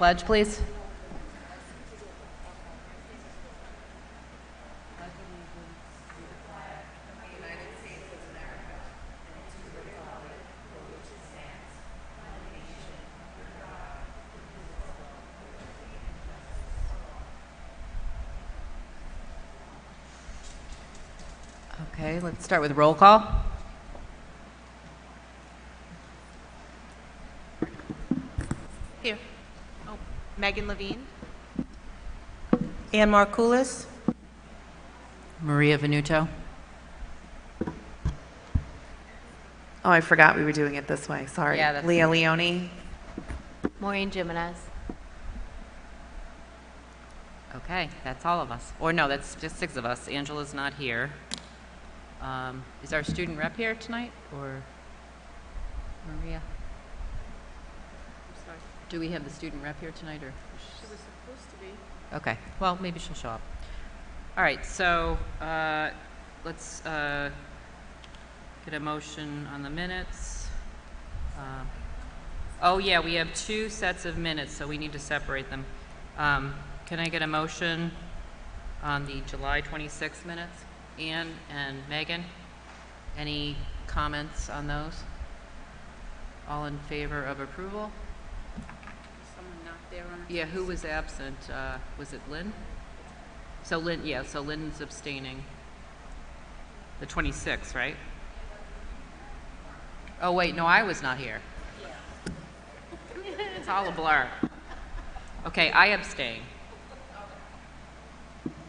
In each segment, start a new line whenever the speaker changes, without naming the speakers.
pledge, please? Okay, let's start with roll call.
Here. Oh, Megan Levine.
Ann Markoulis.
Maria Venuto.
Oh, I forgot we were doing it this way. Sorry.
Yeah, that's
Leah Leone.
Maureen Jimenez.
Okay, that's all of us. Or no, that's just 6 of us. Angela's not here. Is our student rep here tonight, or Maria?
I'm sorry.
Do we have the student rep here tonight, or?
She was supposed to be.
Okay, well, maybe she'll show up. All right, so let's get a motion on the minutes. Oh yeah, we have 2 sets of minutes, so we need to separate them. Can I get a motion on the July 26th minutes? Ann and Megan, any comments on those? All in favor of approval?
Someone not there on.
Yeah, who was absent? Was it Lynn? So Lynn, yeah, so Lynn's abstaining. The 26th, right? Oh, wait, no, I was not here. It's all a blur. Okay, I abstain.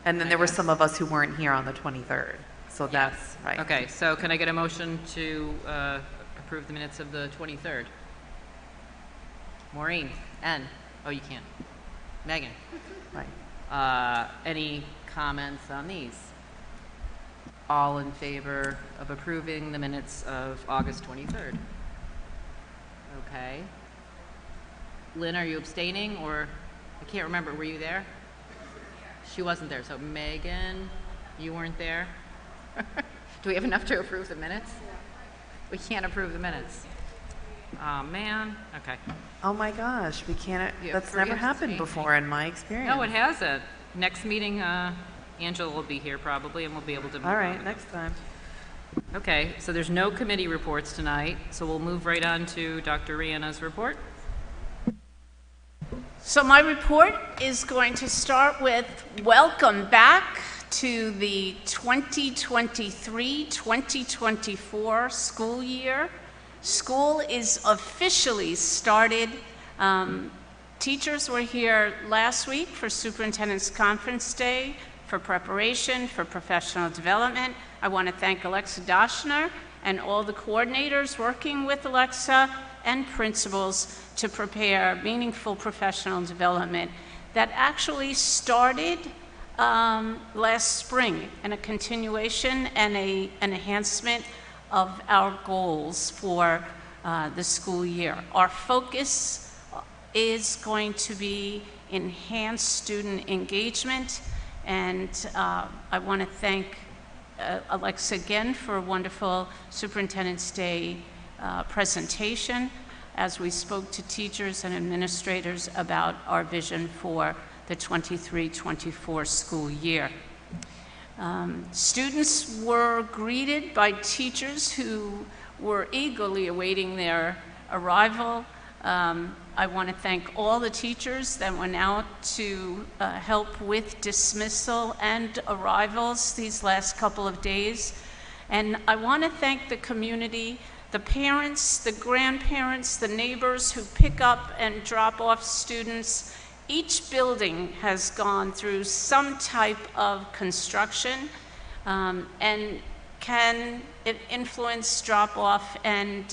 And then there were some of us who weren't here on the 23rd. So that's right.
Okay, so can I get a motion to approve the minutes of the 23rd? Maureen, N. Oh, you can't. Megan.
Right.
Any comments on these? All in favor of approving the minutes of August 23rd? Okay. Lynn, are you abstaining, or I can't remember, were you there? She wasn't there, so Megan, you weren't there? Do we have enough to approve the minutes? We can't approve the minutes. Oh, man, okay.
Oh my gosh, we can't.
Yeah,
That's
for
never happened
abstaining.
before in my experience.
No, it hasn't. Next meeting, Angela will be here probably, and we'll be able to move
All right,
on.
next time.
Okay, so there's no committee reports tonight, so we'll move right on to Dr. Rihanna's report.
So my report is going to start with welcome back to the 2023-2024 school year. School is officially started. Teachers were here last week for Superintendent's Conference Day, for preparation, for professional development. I want to thank Alexa Doshner and all the coordinators working with Alexa and principals to prepare meaningful professional development that actually started last spring, and a continuation and an enhancement of our goals for the school year. Our focus is going to be enhanced student engagement, and I want to thank Alexa again for a wonderful Superintendent's Day presentation as we spoke to teachers and administrators about our vision for the 23-24 school year. Students were greeted by teachers who were eagerly awaiting their arrival. I want to thank all the teachers that went out to help with dismissal and arrivals these last couple of days. And I want to thank the community, the parents, the grandparents, the neighbors who pick up and drop off students. Each building has gone through some type of construction and can influence drop-off and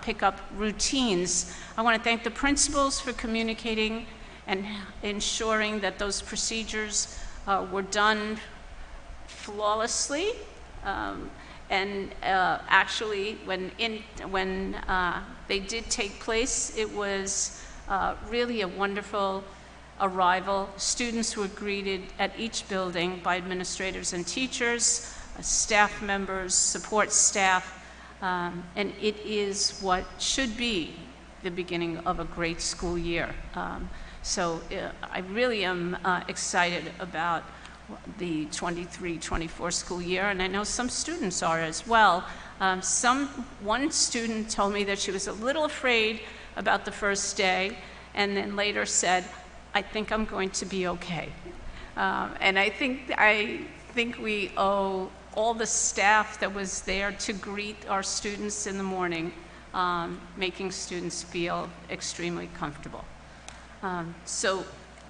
pick up routines. I want to thank the principals for communicating and ensuring that those procedures were done flawlessly. Actually, when they did take place, it was really a wonderful arrival. Students were greeted at each building by administrators and teachers, staff members, support staff, and it is what should be the beginning of a great school year. I really am excited about the 23-24 school year, and I know some students are as well. One student told me that she was a little afraid about the first day, and then later said, "I think I'm going to be okay." And I think we owe all the staff that was there to greet our students in the morning, making students feel extremely comfortable. So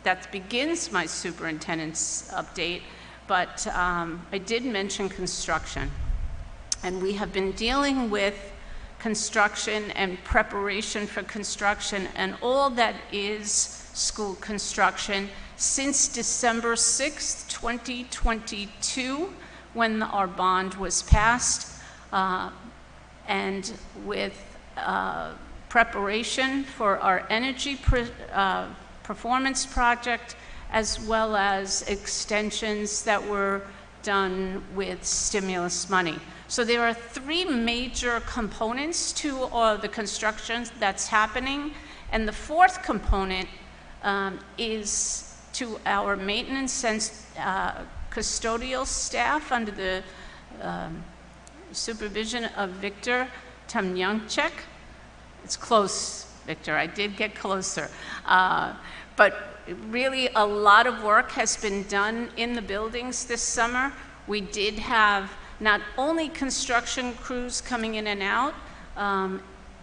that begins my superintendent's update, but I did mention construction. And we have been dealing with construction and preparation for construction and all that is school construction since December 6th, 2022, when our bond was passed, and with preparation for our energy performance project, as well as extensions that were done with stimulus money. So there are three major components to the construction that's happening, and the fourth component is to our maintenance and custodial staff under the supervision of Victor Tamyonchek. It's close, Victor, I did get closer. But really a lot of work has been done in the buildings this summer. We did have not only construction crews coming in and out,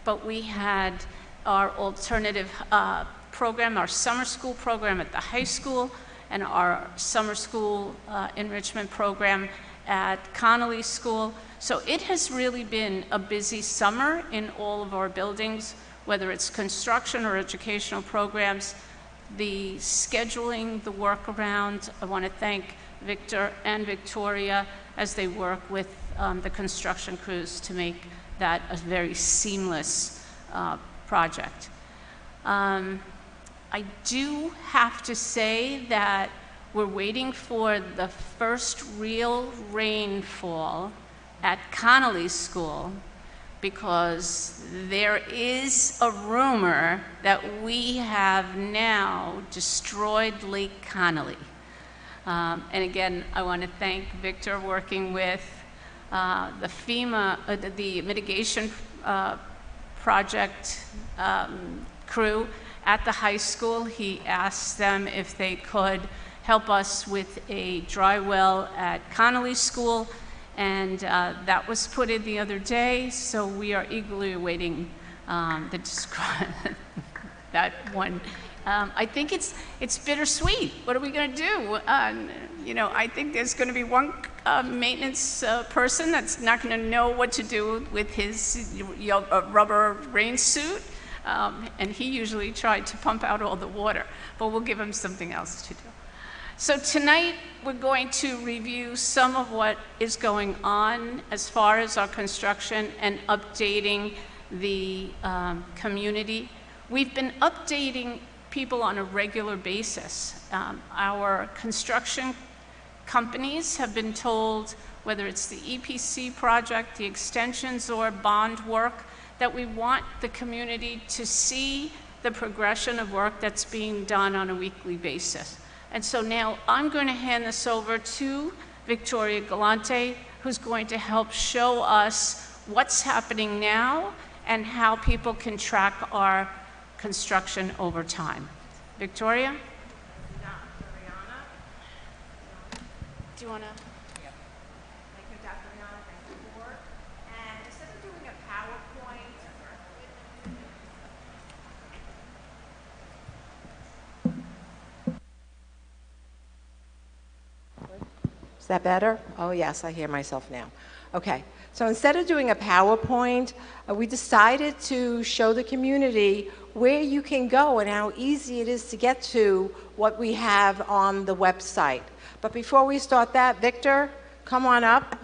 but we had our alternative program, our summer school program at the high school, and our summer school enrichment program at Connolly School. So it has really been a busy summer in all of our buildings, whether it's construction or educational programs. The scheduling, the workaround, I want to thank Victor and Victoria as they work with the construction crews to make that a very seamless project. I do have to say that we're waiting for the first real rainfall at Connolly School, because there is a rumor that we have now destroyed Lake Connolly. And again, I want to thank Victor working with the FEMA, the mitigation project crew at the high school. He asked them if they could help us with a dry well at Connolly School, and that was put in the other day, so we are eagerly awaiting that one. I think it's bittersweet. What are we going to do? You know, I think there's going to be one maintenance person that's not going to know what to do with his rubber rain suit, and he usually tried to pump out all the water, but we'll give him something else to do. So tonight, we're going to review some of what is going on as far as our construction and updating the community. We've been updating people on a regular basis. Our construction companies have been told, whether it's the EPC project, the extensions, or bond work, that we want the community to see the progression of work that's being done on a weekly basis. And so now I'm going to hand this over to Victoria Galante, who's going to help show us what's happening now and how people can track our construction over time. Victoria? Do you want to?
Thank you, Dr. Rihanna. Thank you, board. And instead of doing a PowerPoint, is that better? Oh, yes, I hear myself now. Okay, so instead of doing a PowerPoint, we decided to show the community where you can go and how easy it is to get to what we have on the website. But before we start that, Victor, come on up.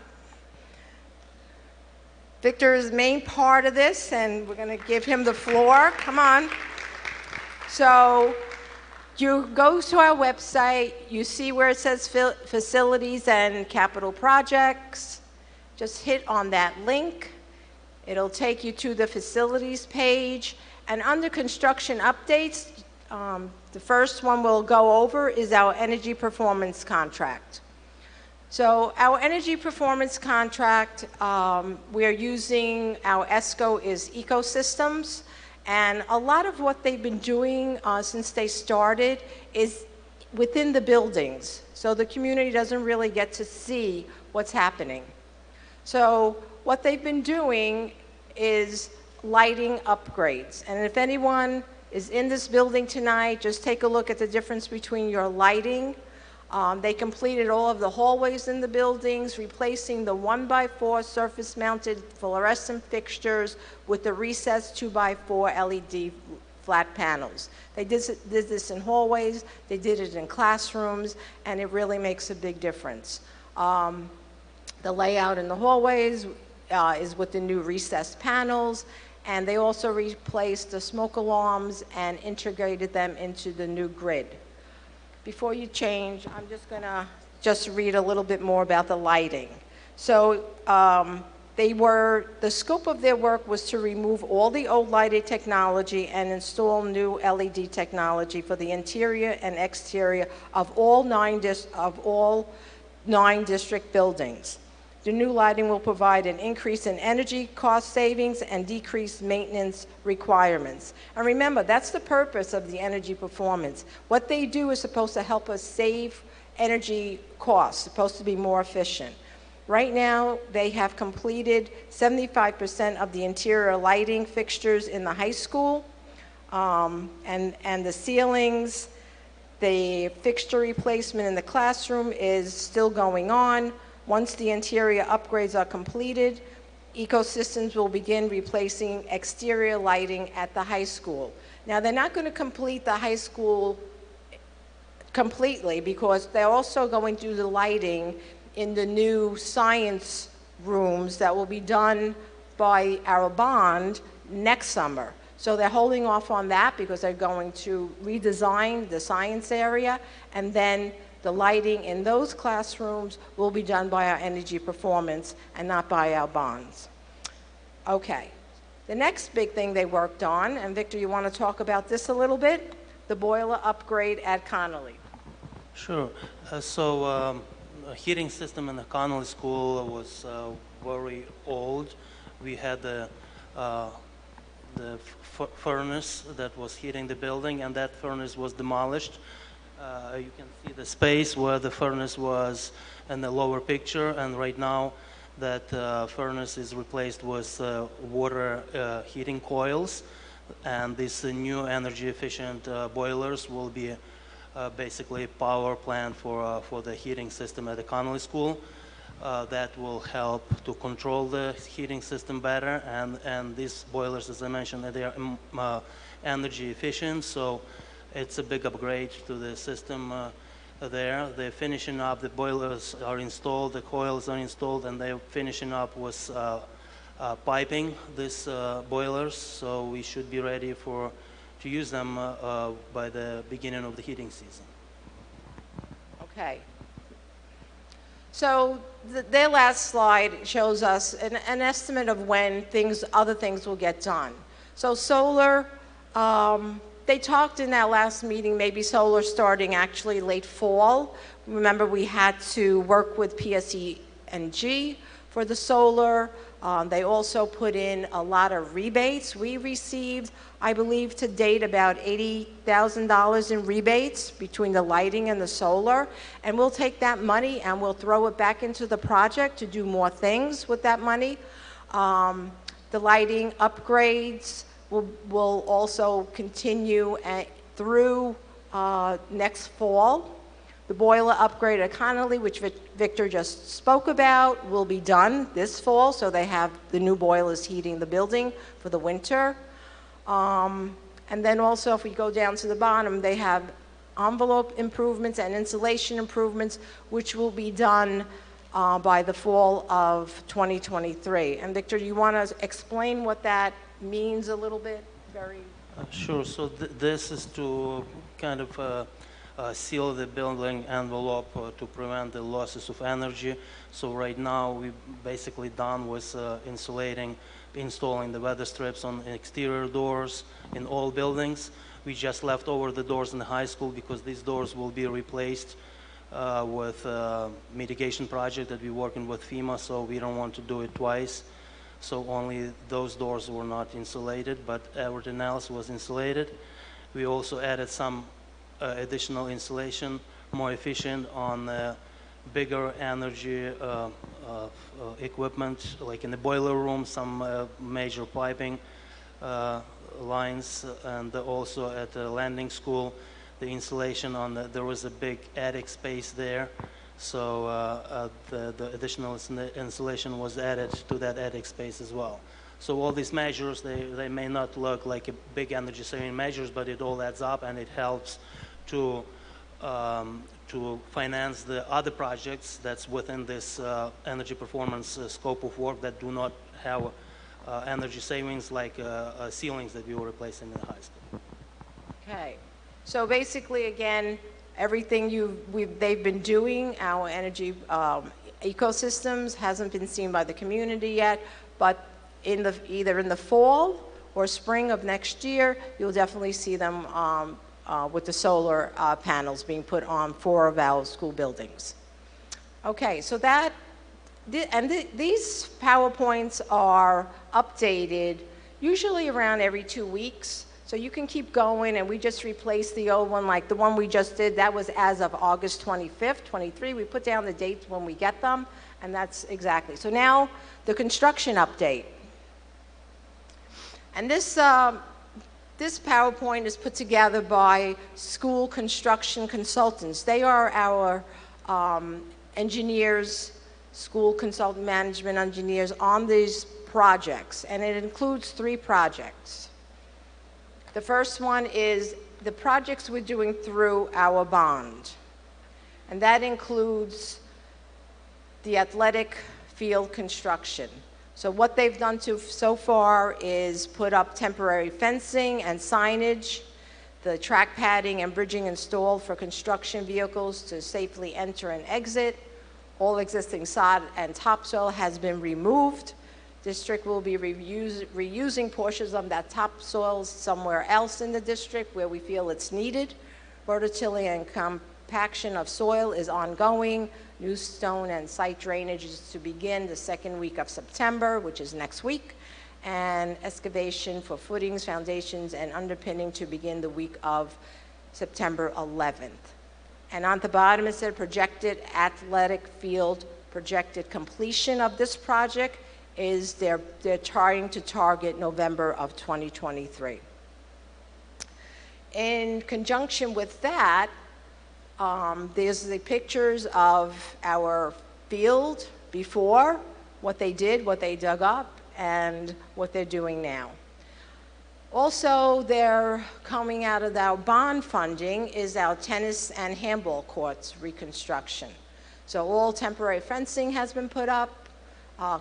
Victor is the main part of this, and we're going to give him the floor. Come on. So you go to our website, you see where it says facilities and capital projects. Just hit on that link. It'll take you to the facilities page, And under construction updates, the first one we'll go over is our energy performance contract. So our energy performance contract, we are using, our ESCO is Ecosystems, and a lot of what they've been doing since they started is within the buildings. So the community doesn't really get to see what's happening. So what they've been doing is lighting upgrades. And if anyone is in this building tonight, just take a look at the difference between your lighting. They completed all of the hallways in the buildings, replacing the 1x4 surface-mounted fluorescent fixtures with the recessed 2x4 LED flat panels. They did this in hallways, they did it in classrooms, and it really makes a big difference. The layout in the hallways is with the new recessed panels, and they also replaced the smoke alarms and integrated them into the new grid. Before you change, I'm just going to read a little bit more about the lighting. So the scope of their work was to remove all the old lighting technology and install new LED technology for the interior and exterior of all nine district buildings. The new lighting will provide an increase in energy cost savings and decreased maintenance requirements. And remember, that's the purpose of the energy performance. What they do is supposed to help us save energy costs, supposed to be more efficient. Right now, they have completed 75% of the interior lighting fixtures in the high school, and the ceilings. The fixture replacement in the classroom is still going on. Once the interior upgrades are completed, Ecosystems will begin replacing exterior lighting at the high school. Now, they're not going to complete the high school completely because they're also going to do the lighting in the new science rooms that will be done by our bond next summer. So they're holding off on that because they're going to redesign the science area, and then the lighting in those classrooms will be done by our energy performance and not by our bonds. Okay. The next big thing they worked on, and Victor, you want to talk about this a little bit? The boiler upgrade at Connolly.
Sure. A heating system in the Connolly School was very old. We had the furnace that was heating the building, and that furnace was demolished. You can see the space where the furnace was in the lower picture, and right now that furnace is replaced with water heating coils, and these new energy efficient boilers will be basically a power plant for the heating system at the Connolly School. That will help to control the heating system better, and these boilers, as I mentioned, they are energy efficient, so it's a big upgrade to the system there. They're finishing up, the boilers are installed, the coils are installed, and they're finishing up with piping these boilers, so we should be ready to use them by the beginning of the heating season.
Okay. So their last slide shows us an estimate of when other things will get done. So solar, they talked in that last meeting, maybe solar starting actually late fall. Remember, we had to work with PSE&G for the solar. They also put in a lot of rebates. We received, I believe, to date about $80,000 in rebates between the lighting and the solar. And we'll take that money and we'll throw it back into the project to do more things with that money. The lighting upgrades will also continue through next fall. The boiler upgrade at Connolly, which Victor just spoke about, will be done this fall, so they have the new boilers heating the building for the winter. And then also, if we go down to the bottom, they have envelope improvements and insulation improvements, which will be done by the fall of 2023. And Victor, do you want to explain what that means a little bit?
Sure. So this is to kind of seal the building envelope to prevent the losses of energy. So right now we're basically done with insulating installing the weather strips on exterior doors in all buildings. We just left over the doors in the high school because these doors will be replaced with mitigation project that we're working with FEMA, so we don't want to do it twice. So only those doors were not insulated, but everything else was insulated. We also added some additional insulation, more efficient on bigger energy equipment, like in the boiler room, some major piping lines, and also at the landing school, the insulation on there was a big attic space there, so the additional insulation was added to that attic space as well. So all these measures, they may not look like a big energy saving measures, but it all adds up and it helps to finance the other projects that's within this energy performance scope of work that do not have energy savings, like ceilings that we were replacing in the high school.
Okay, so basically, again, everything they've been doing, our energy ecosystems, hasn't been seen by the community yet, but either in the fall or spring of next year, you'll definitely see them with the solar panels being put on 4 of our school buildings. Okay, so these PowerPoints are updated usually around every 2 weeks. So you can keep going, and we just replaced the old one, like the one we just did, that was as of August 25th, 23. We put down the dates when we get them, and that's exactly. So now the construction update. And this PowerPoint is put together by school construction consultants. They are our engineers, school consultant management engineers on these projects, and it includes 3 projects. The first one is the projects we're doing through our bond, and that includes the athletic field construction. So what they've done so far is put up temporary fencing and signage, the track padding and bridging installed for construction vehicles to safely enter and exit. All existing sod and topsoil has been removed. District will be reusing portions of that topsoil somewhere else in the district where we feel it's needed. Rototilling and compaction of soil is ongoing. New stone and site drainage is to begin the second week of September, which is next week, and excavation for footings, foundations, and underpinning to begin the week of September 11th. And on the bottom it said projected athletic field, projected completion of this project is they're trying to target November of 2023. In conjunction with that, there's the pictures of our field before, what they did, what they dug up, and what they're doing now. Also, they're coming out of our bond funding is our tennis and handball courts reconstruction. So all temporary fencing has been put up,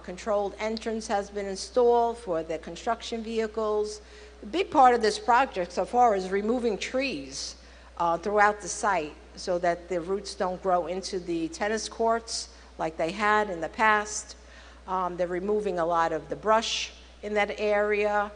controlled entrance has been installed for the construction vehicles. The big part of this project so far is removing trees throughout the site so that the roots don't grow into the tennis courts like they had in the past. They're removing a lot of the brush in that area,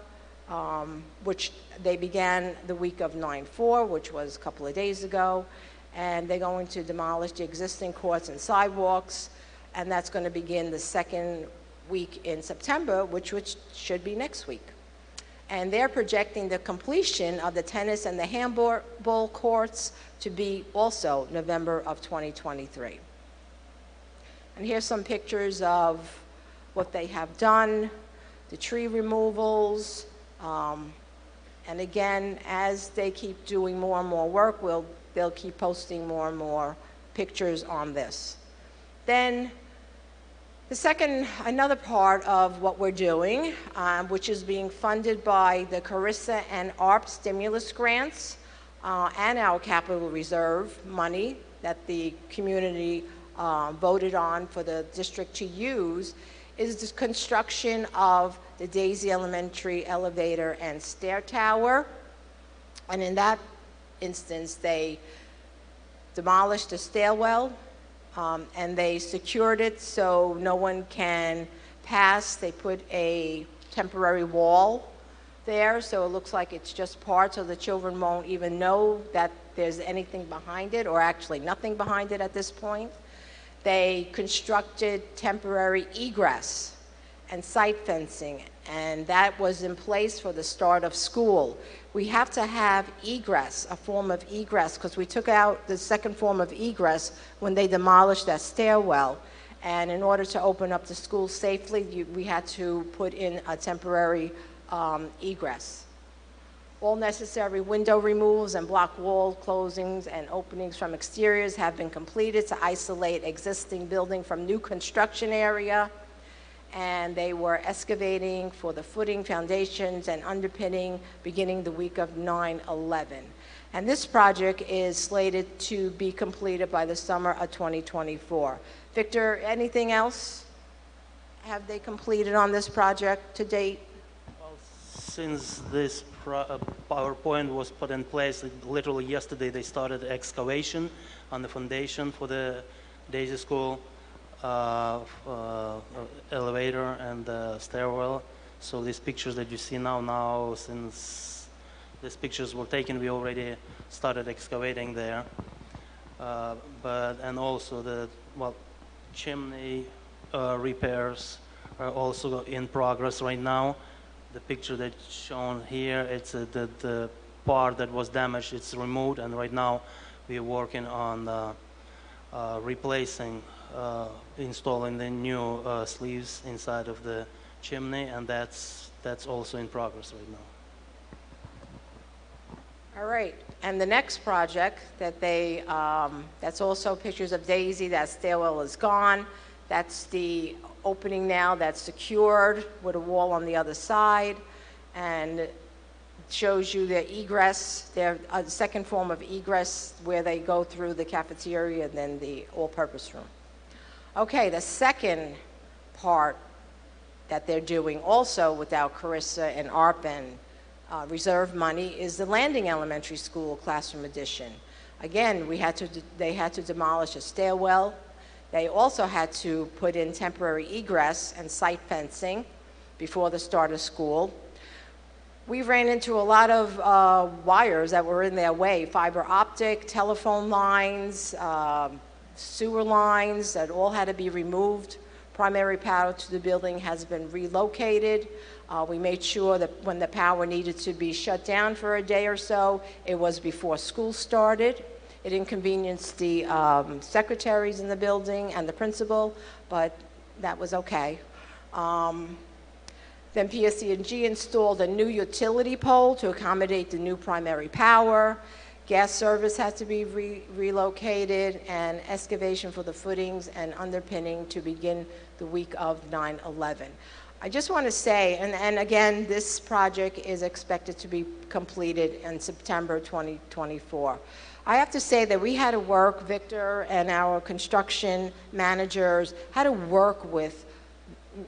which they began the week of 9/4, which was a couple of days ago, and they're going to demolish the existing courts and sidewalks, and that's going to begin the second week in September, which should be next week. And they're projecting the completion of the tennis and the handball courts to be also November of 2023. And here's some pictures of what they have done, the tree removals, and again, as they keep doing more and more work, they'll keep posting more and more pictures on this. Then another part of what we're doing, which is being funded by the CARISA and ARP stimulus grants and our capital reserve money that the community voted on for the district to use, is the construction of the Daisy Elementary elevator and stair tower. And in that instance, they demolished the stairwell, and they secured it so no one can pass. They put a temporary wall there, so it looks like it's just part, so the children won't even know that there's anything behind it, or actually nothing behind it at this point. They constructed temporary egress and site fencing, and that was in place for the start of school. We have to have egress, a form of egress, because we took out the second form of egress when they demolished that stairwell. And in order to open up the school safely, we had to put in a temporary egress. All necessary window removals and block wall closings and openings from exteriors have been completed to isolate existing building from new construction area. And they were excavating for the footing, foundations, and underpinning beginning the week of 9/11. And this project is slated to be completed by the summer of 2024. Victor, anything else have they completed on this project to date?
Well, since this PowerPoint was put in place, literally yesterday they started excavation on the foundation for the Daisy School elevator and stairwell. So these pictures that you see now, since these pictures were taken, we already started excavating there. And also the chimney repairs are also in progress right now. The picture that's shown here, it's the part that was damaged, it's removed, and right now we are working on replacing, installing the new sleeves inside of the chimney, and that's also in progress right now.
All right, and the next project that they, that's also pictures of Daisy, that stairwell is gone. That's the opening now that's secured with a wall on the other side, and it shows you the egress, their second form of egress where they go through the cafeteria and then the all-purpose room. Okay, the second part that they're doing also without Carissa and ARPA reserve money is the Landing Elementary School classroom addition. Again, they had to demolish a stairwell. They also had to put in temporary egress and site fencing before the start of school. We ran into a lot of wires that were in their way, fiber optic, telephone lines, sewer lines that all had to be removed. Primary power to the building has been relocated. We made sure that when the power needed to be shut down for a day or so, it was before school started. It inconvenienced the secretaries in the building and the principal, but that was okay. Then PSE&G installed a new utility pole to accommodate the new primary power. Gas service had to be relocated, and excavation for the footings and underpinning to begin the week of 9/11. I just want to say, and again, this project is expected to be completed in September 2024. I have to say that we had to work, Victor and our construction managers had to work with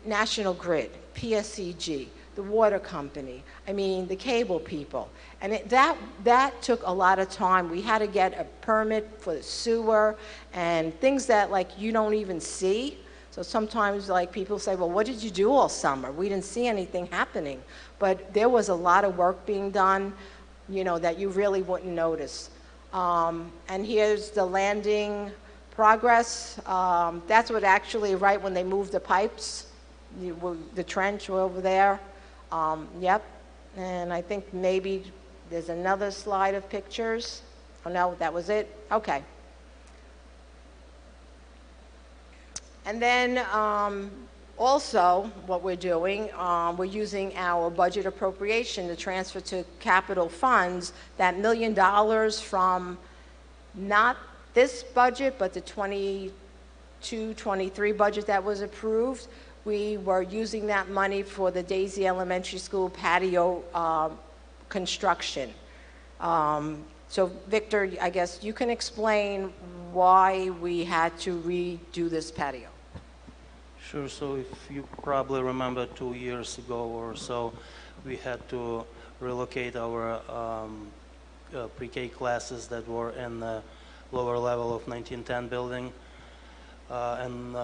National Grid, PSEG, the water company, I mean, the cable people. And that took a lot of time. We had to get a permit for the sewer and things that like you don't even see. So sometimes like people say, well, what did you do all summer? We didn't see anything happening. But there was a lot of work being done, you know, that you really wouldn't notice. And here's the landing progress. That's what actually, right when they moved the pipes, the trench over there. Yep. And I think maybe there's another slide of pictures. Oh no, that was it? Okay. And then also what we're doing, we're using our budget appropriation to transfer to capital funds that $1 million from not this budget, but the 22-23 budget that was approved. We were using that money for the Daisy Elementary School patio construction. So Victor, I guess you can explain why we had to redo this patio.
Sure. So if you probably remember 2 years ago or so, we had to relocate our pre-K classes that were in the lower level of 1910 building. and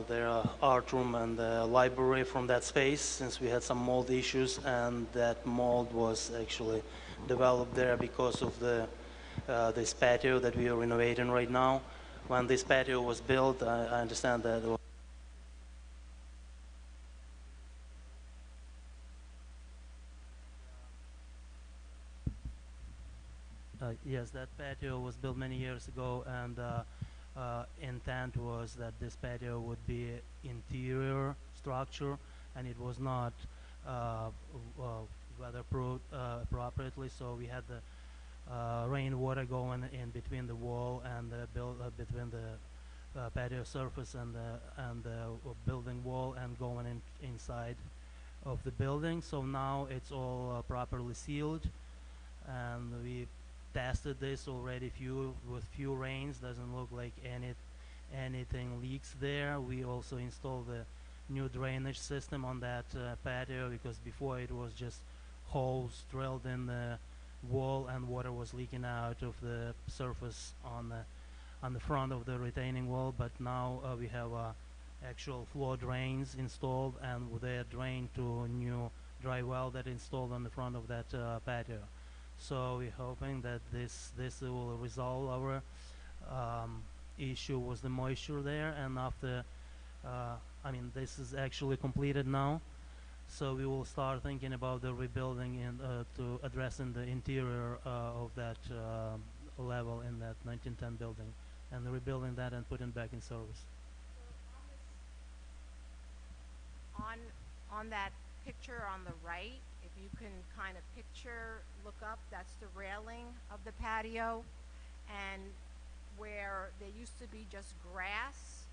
their art room and the library from that space, since we had some mold issues, and that mold was actually developed there because of this patio that we are renovating right now. When this patio was built, I understand that yes, that patio was built many years ago, and intent was that this patio would be interior structure, and it was not weatherproof appropriately. So we had the rainwater going in between the wall and the between the patio surface and the building wall, and going inside of the building. So now it's all properly sealed, and we tested this already with few rains. Doesn't look like anything leaks there. We also installed the new drainage system on that patio, because before it was just holes drilled in the wall and water was leaking out of the surface on the front of the retaining wall. But now we have actual floor drains installed, and they're drained to a new dry well that installed on the front of that patio. So we're hoping that this will resolve our issue with the moisture there. And after, this is actually completed now, so we will start thinking about the rebuilding and to addressing the interior of that level in that 1910 building, and rebuilding that and putting it back in service.
On that picture on the right, if you can kind of look up, that's the railing of the patio, and where there used to be just grass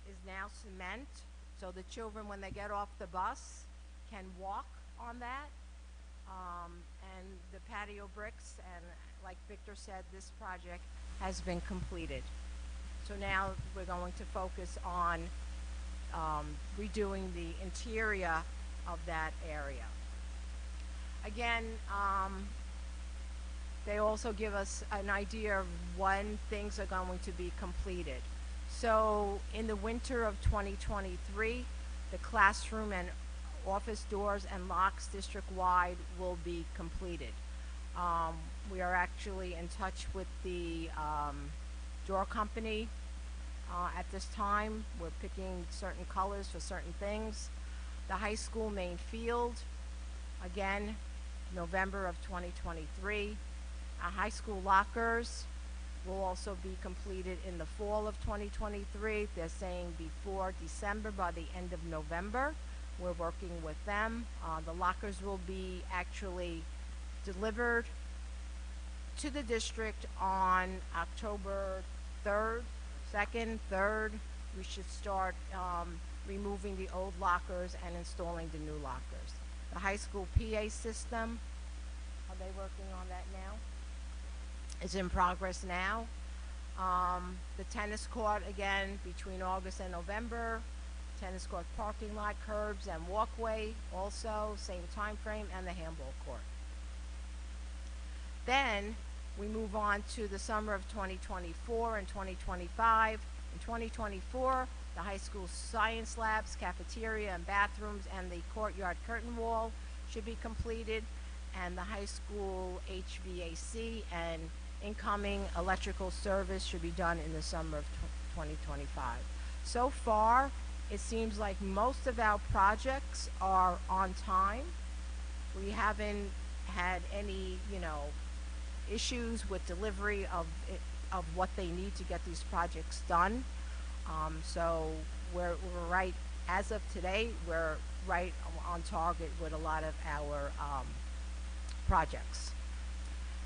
is now cement, so the children, when they get off the bus, can walk on that, and the patio bricks, and like Victor said, this project has been completed. So now we're going to focus on redoing the interior of that area. Again, they also give us an idea of when things are going to be completed. So in the winter of 2023, the classroom and office doors and locks district-wide will be completed. We are actually in touch with the door company at this time. We're picking certain colors for certain things. The high school main field, again, November of 2023. Our high school lockers will also be completed in the fall of 2023. They're saying before December, by the end of November. We're working with them. The lockers will be actually delivered to the district on October 3rd, 2nd, 3rd. We should start removing the old lockers and installing the new lockers. The high school PA system, are they working on that now? It's in progress now. The tennis court, again, between August and November. Tennis court parking lot, curbs, and walkway, also, same time frame, and the handball court. Then we move on to the summer of 2024 and 2025. In 2024, the high school science labs, cafeteria, and bathrooms, and the courtyard curtain wall should be completed, and the high school HVAC and incoming electrical service should be done in the summer of 2025. So far, it seems like most of our projects are on time. We haven't had any, issues with delivery of what they need to get these projects done. So we're right, as of today, we're right on target with a lot of our projects.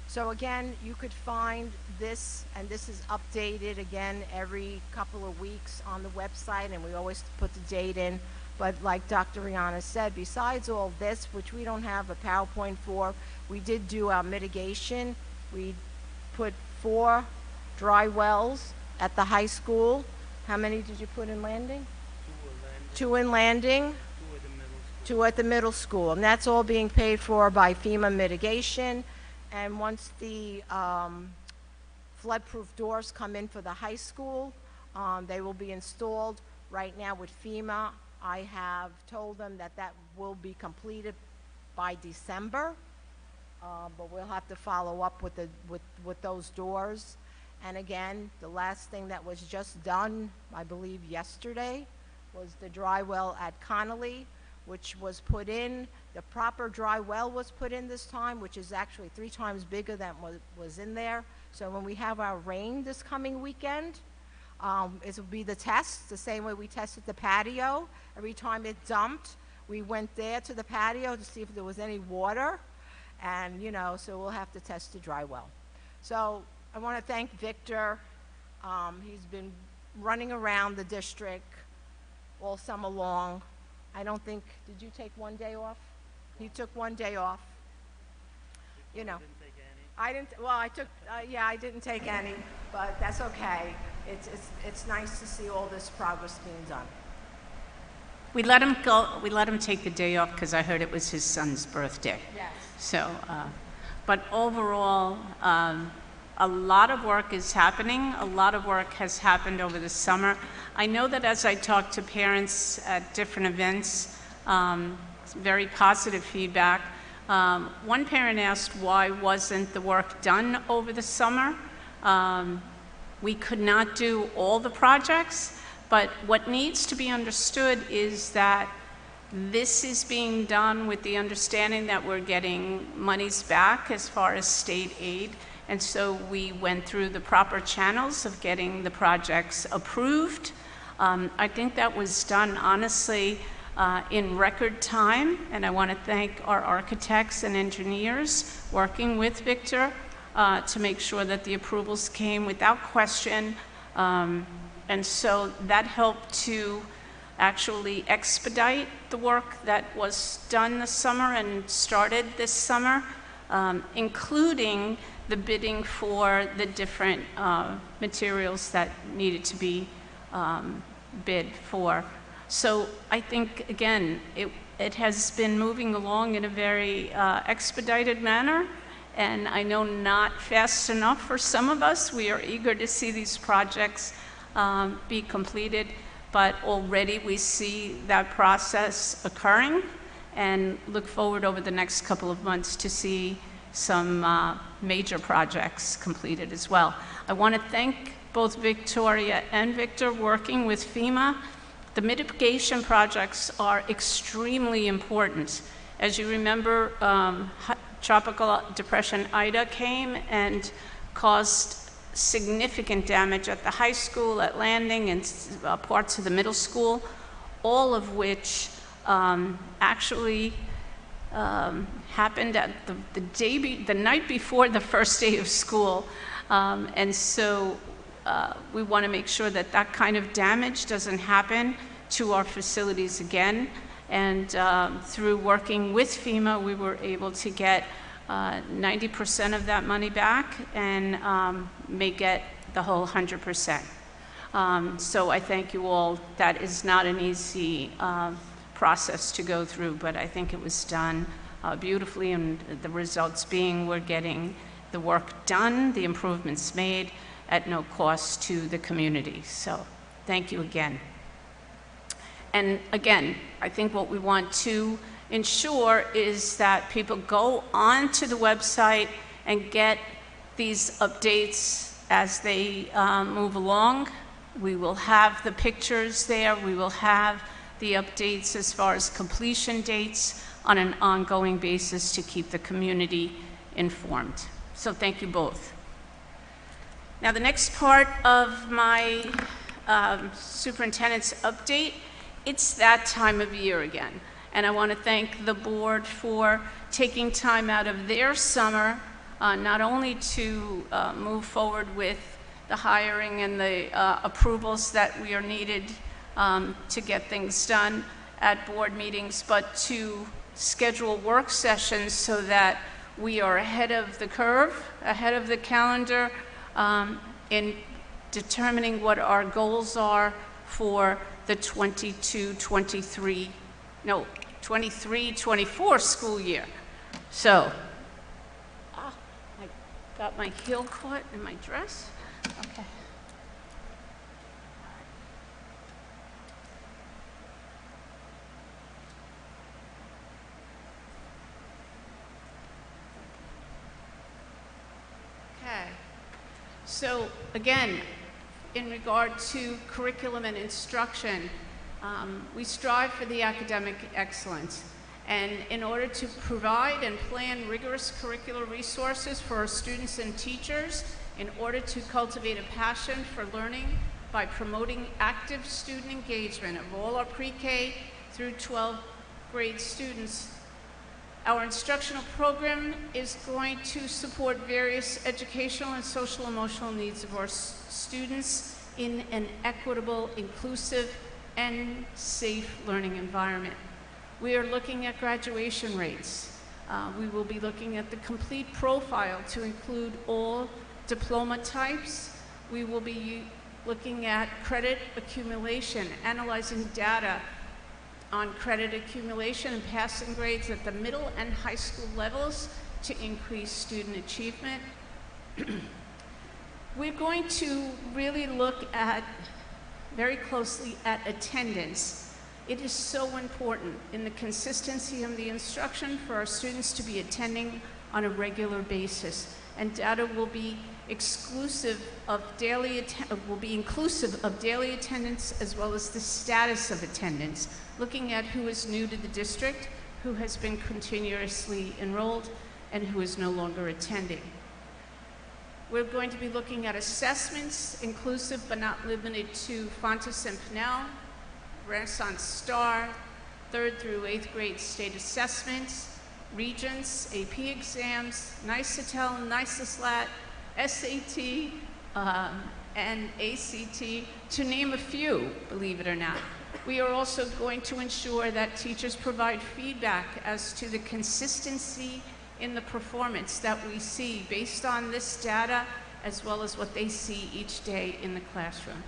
So again, you could find this, and this is updated again every couple of weeks on the website, and we always put the date in. But like Dr. Rihanna said, besides all this, which we don't have a PowerPoint for, we did do our mitigation. We put 4 dry wells at the high school. How many did you put in Landing? 2 in Landing. 2 at the middle school. And that's all being paid for by FEMA mitigation. And once the flood-proof doors come in for the high school, They will be installed right now with FEMA. I have told them that that will be completed by December, but we'll have to follow up with with those doors. And again, the last thing that was just done, I believe yesterday, was the dry well at Connolly, which was put in. The proper dry well was put in this time, which is actually 3 times bigger than what was in there. So when we have our rain this coming weekend, it will be the test, the same way we tested the patio. Every time it dumped, we went there to the patio to see if there was any water. And, you know, so we'll have to test the dry well. So I want to thank Victor. He's been running around the district all summer long. I don't think, did you take one day off? He took one day off. You know.
Didn't take any.
I didn't, well, I took, yeah, I didn't take any, but that's okay. It's nice to see all this progress being done.
We let him go, we let him take the day off because I heard it was his son's birthday.
Yes.
So, but overall, a lot of work is happening. A lot of work has happened over the summer. I know that as I talk to parents at different events, very positive feedback. One parent asked why wasn't the work done over the summer. We could not do all the projects, but what needs to be understood is that this is being done with the understanding that we're getting monies back as far as state aid. And so we went through the proper channels of getting the projects approved. I think that was done honestly in record time, and I want to thank our architects and engineers working with Victor to make sure that the approvals came without question. And so that helped to actually expedite the work that was done this summer and started this summer, including the bidding for the different materials that needed to be bid for. So I think, again, it has been moving along in a very expedited manner, and I know not fast enough for some of us. We are eager to see these projects be completed, but already we see that process occurring and look forward over the next couple of months to see some major projects completed as well. I want to thank both Victoria and Victor working with FEMA. The mitigation projects are extremely important. As you remember, Tropical Depression Ida came and caused significant damage at the high school, at Landing, and parts of the middle school, all of which actually happened at the night before the first day of school. And so we want to make sure that that kind of damage doesn't happen to our facilities again. And through working with FEMA, we were able to get 90% of that money back and may get the whole 100%. So I thank you all. That is not an easy process to go through, but I think it was done beautifully, and the results being we're getting the work done, the improvements made at no cost to the community. So thank you again. And again, I think what we want to ensure is that people go onto the website and get these updates as they move along. We will have the pictures there. We will have the updates as far as completion dates on an ongoing basis to keep the community informed. So thank you both. Now the next part of my superintendent's update, it's that time of year again. And I want to thank the board for taking time out of their summer, not only to move forward with the hiring and the approvals that we are needed to get things done at board meetings, but to schedule work sessions so that we are ahead of the curve, ahead of the calendar, in determining what our goals are for the 23-24 school year. So, I got my heel caught in my dress. Okay. So again, in regard to curriculum and instruction, we strive for the academic excellence. And in order to provide and plan rigorous curricular resources for our students and teachers, in order to cultivate a passion for learning by promoting active student engagement of all our pre-K through 12th grade students, our instructional program is going to support various educational and social emotional needs of our students in an equitable, inclusive, and safe learning environment. We are looking at graduation rates. We will be looking at the complete profile to include all diploma types. We will be looking at credit accumulation, analyzing data on credit accumulation and passing grades at the middle and high school levels to increase student achievement. We're going to really look at very closely at attendance. It is so important in the consistency of the instruction for our students to be attending on a regular basis. And data will be inclusive of daily attendance as well as the status of attendance, looking at who is new to the district, who has been continuously enrolled, and who is no longer attending. We're going to be looking at assessments, inclusive but not limited to Fontes and Pinnell, Renaissance Star, 3rd through 8th grade state assessments, Regents, AP exams, NICETEL, NICESLAT, SAT, and ACT, to name a few, believe it or not. We are also going to ensure that teachers provide feedback as to the consistency in the performance that we see based on this data, as well as what they see each day in the classroom.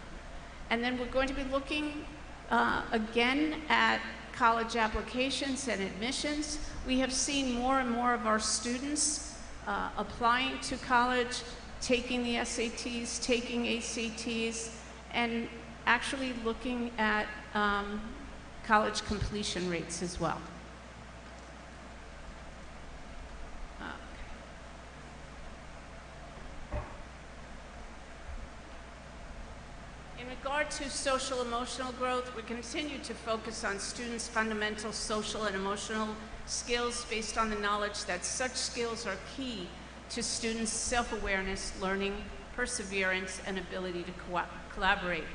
And then we're going to be looking again at college applications and admissions. We have seen more and more of our students applying to college, taking the SATs, taking ACTs, and actually looking at college completion rates as well. In regard to social emotional growth, we continue to focus on students' fundamental social and emotional skills based on the knowledge that such skills are key to students' self-awareness, learning, perseverance, and ability to collaborate.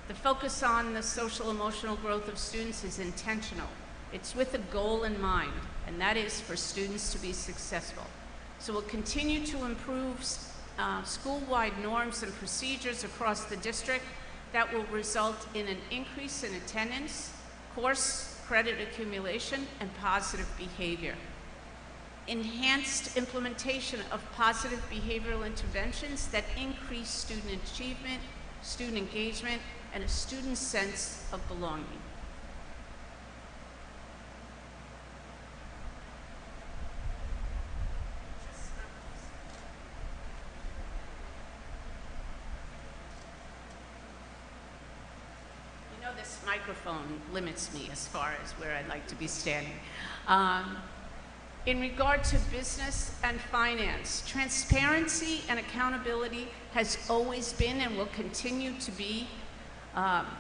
The focus on the social emotional growth of students is intentional. It's with a goal in mind, and that is for students to be successful. So we'll continue to improve school-wide norms and procedures across the district that will result in an increase in attendance, course credit accumulation, and positive behavior. Enhanced implementation of positive behavioral interventions that increase student achievement, student engagement, and a student's sense of belonging. You know, this microphone limits me as far as where I'd like to be standing. In regard to business and finance, transparency and accountability has always been and will continue to be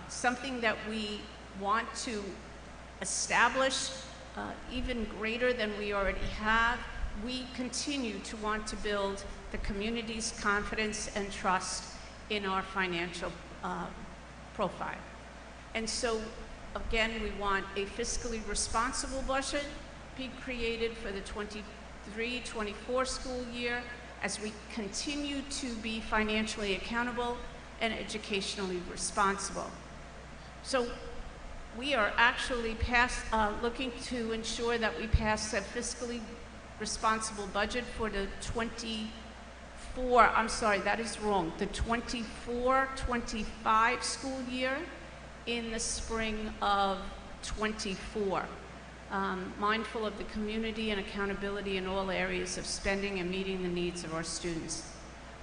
something that we want to establish even greater than we already have. We continue to want to build the community's confidence and trust in our financial profile. And so, again, we want a fiscally responsible budget be created for the 23-24 school year as we continue to be financially accountable and educationally responsible. So we are actually looking to ensure that we pass a fiscally responsible budget for the 24-25 school year in the spring of 24. Mindful of the community and accountability in all areas of spending and meeting the needs of our students.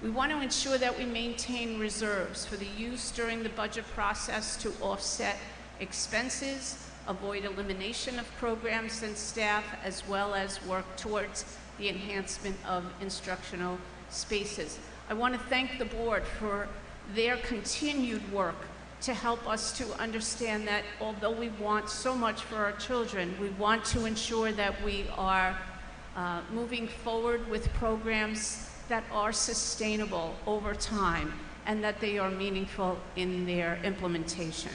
We want to ensure that we maintain reserves for the use during the budget process to offset expenses, avoid elimination of programs and staff, as well as work towards the enhancement of instructional spaces. I want to thank the board for their continued work to help us to understand that although we want so much for our children, we want to ensure that we are moving forward with programs that are sustainable over time and that they are meaningful in their implementation.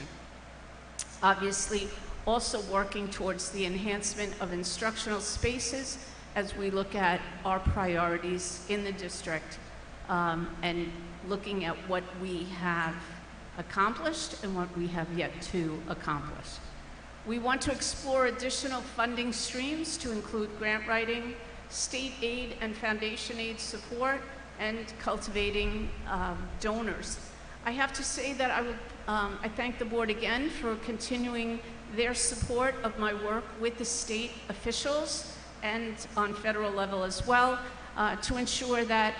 Obviously, also working towards the enhancement of instructional spaces as we look at our priorities in the district and looking at what we have accomplished and what we have yet to accomplish. We want to explore additional funding streams to include grant writing, state aid and foundation aid support, and cultivating donors. I have to say that I thank the board again for continuing their support of my work with the state officials and on federal level as well to ensure that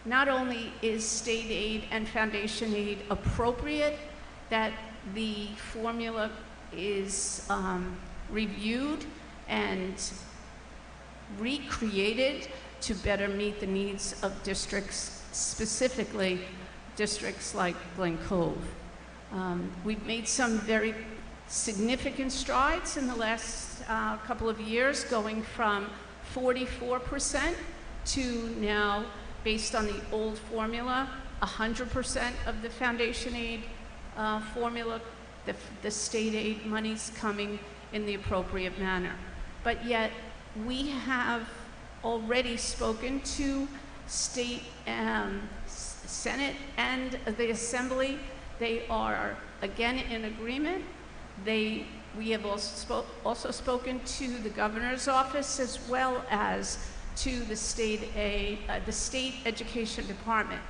not only is state aid and foundation aid appropriate, that the formula is reviewed and recreated to better meet the needs of districts, specifically districts like Glen Cove. We've made some very significant strides in the last couple of years, going from 44% to now, based on the old formula, 100% of the foundation aid formula, the state aid monies coming in the appropriate manner. But yet, we have already spoken to state Senate and the Assembly. They are again in agreement. We have also spoken to the governor's office as well as to the state education department,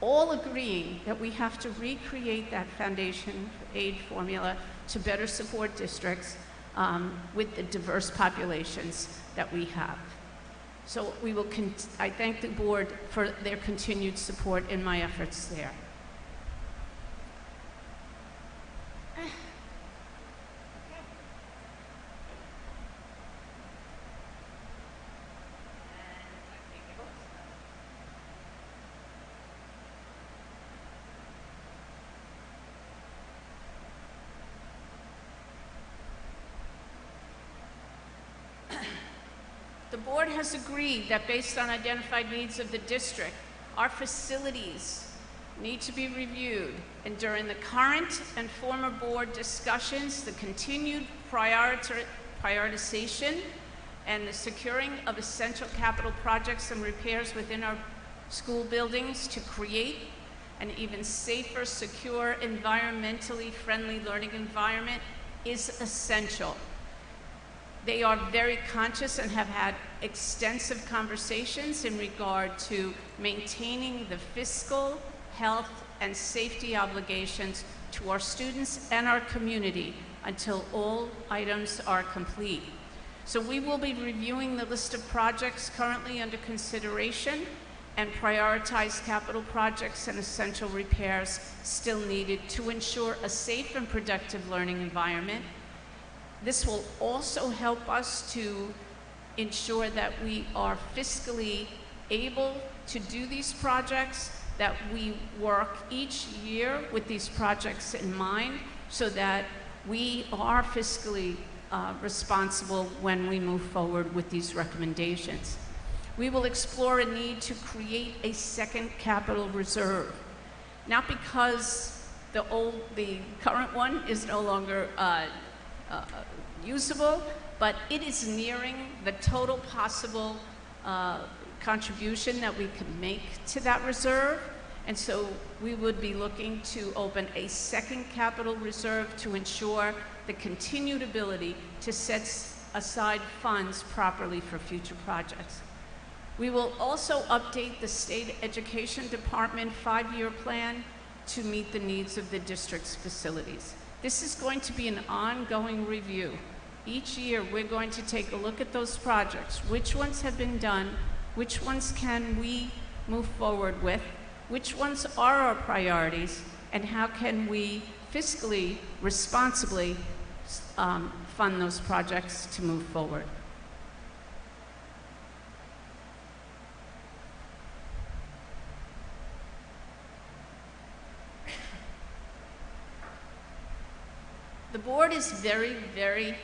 all agreeing that we have to recreate that foundation aid formula to better support districts with the diverse populations that we have. So I thank the board for their continued support in my efforts there. The board has agreed that based on identified needs of the district, our facilities need to be reviewed, and during the current and former board discussions, the continued prioritization and the securing of essential capital projects and repairs within our school buildings to create an even safer, secure, environmentally friendly learning environment is essential. They are very conscious and have had extensive conversations in regard to maintaining the fiscal, health, and safety obligations to our students and our community until all items are complete. So we will be reviewing the list of projects currently under consideration and prioritize capital projects and essential repairs still needed to ensure a safe and productive learning environment. This will also help us to ensure that we are fiscally able to do these projects, that we work each year with these projects in mind so that we are fiscally responsible when we move forward with these recommendations. We will explore a need to create a second capital reserve, not because the current one is no longer usable, but it is nearing the total possible contribution that we could make to that reserve. And so we would be looking to open a second capital reserve to ensure the continued ability to set aside funds properly for future projects. We will also update the State Education Department 5-year plan to meet the needs of the district's facilities. This is going to be an ongoing review. Each year, we're going to take a look at those projects. Which ones have been done? Which ones can we move forward with? Which ones are our priorities? And how can we fiscally, responsibly fund those projects to move forward? The board is very, very